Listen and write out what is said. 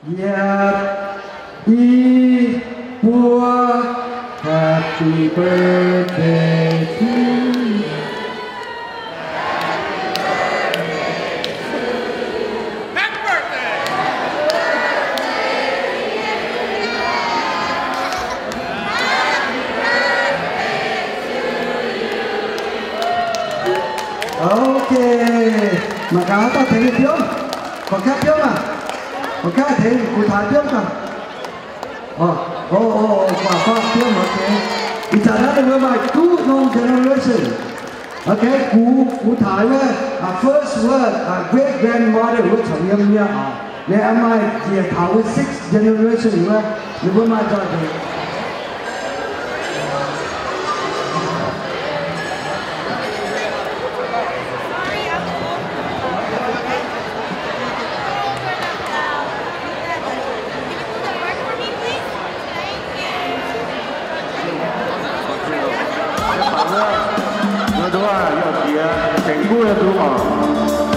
Yat I Pua Happy birthday to you. Happy birthday! Ok, mà cả ta thấy phiếu, còn khác phiếu mà, còn khác thấy cụ thái phiếu mà. Quả phiếu mà ok. It's another by two long generation. Okay, cụ thái với first word great grandmother với chồng em nha. Để em ai chỉ thảo với six generation với, nếu với mai cho thì. Đúng rồi, thành vui là đúng rồi.